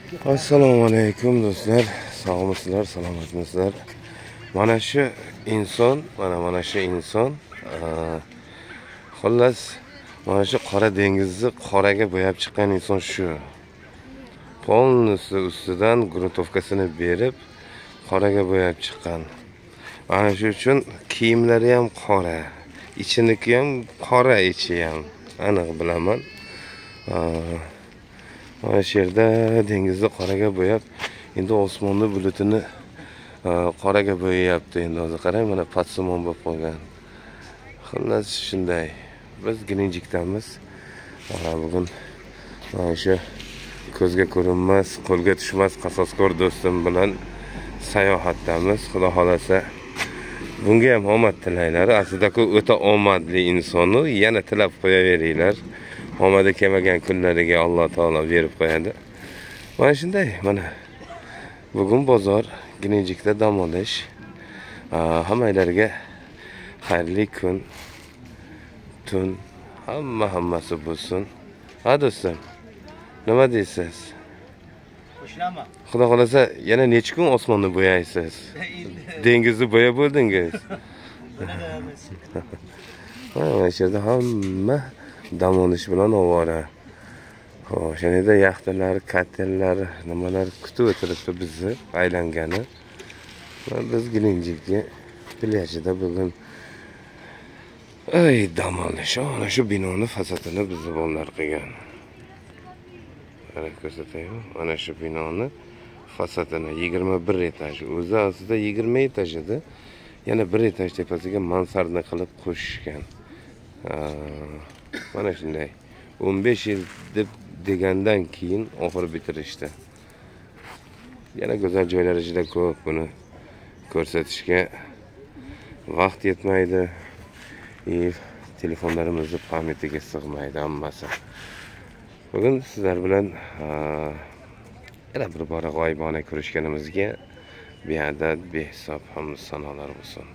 Assalomu alaykum do'stlar. Sog'misizlar, salomatmisizlar? Mana shu inson, mana shu inson, xullas, mana shu Qora dengizni qoraga bo'yab chiqqan inson shu. Polnisi ustidan gruntovkasini berib, qoraga bo'yab chiqqan. Mana shu uchun kiyimlari ham qora, ichiniki ham qora, ichi ham. Aniq bilaman. Mana shu yerda dengizni qoraga bo'yab, endi osmonni bulutini qoraga bo'yayapti. Endi hozir qarang, mana patsimon bo'lib qolgan. Xullas shunday. Biz Gelenjikdamiz. Bugun mana shu ko'zga ko'rinmas, qo'lga tushmas qasoskor do'stim bilan sayohatdamiz. Xudo xolasa bunga ham omad tilaylar. Aslida-ku o'ta omadli insonni yana tilab qo'yaveringlar. Omadi kelmagan kunlariga Alloh taolo berib qo'yadi. Mana shunday, mana bugun bozor, Gelenjikda dam olish. Hammalarga xayrli kun, tun, hammasi bo'lsin. Ha do'stim, nima deysiz? Qo'shilaman. Xudo xolasa yana necha kun osmonni bo'yaysiz? Dengizni bo'yab bo'ldingiz. Mana shu yerda hamma dam olish bilan ovora. Xo'sh, yana yaxtalar, katerlar, nimalar kutib o'tiribdi bizni aylangani. Biz Gelenjikga plyajida bugun dam olish. Ana shu binoni fasadini bizni bolalar qilgan. Mana ko'rsataymi? Mana shu binoni fasadini 21 etaj. O'zi aslida 20 etaj edi. Yana 1 etaj tepasiga mansardni qilib qo'shishgan. Mana shunday 15 yil degandan keyin oxir bitirishdi. Yana go'zal joylari juda ko'p, buni ko'rsatishga vaqt yetmaydi. Telefonlarimizni pamyatiga sig'maydi hammasi. Bugun sizlar bilan yana bir bora g'oyibona ko'rishganimizga beadad, behisob hamd sanolar bo'lsin.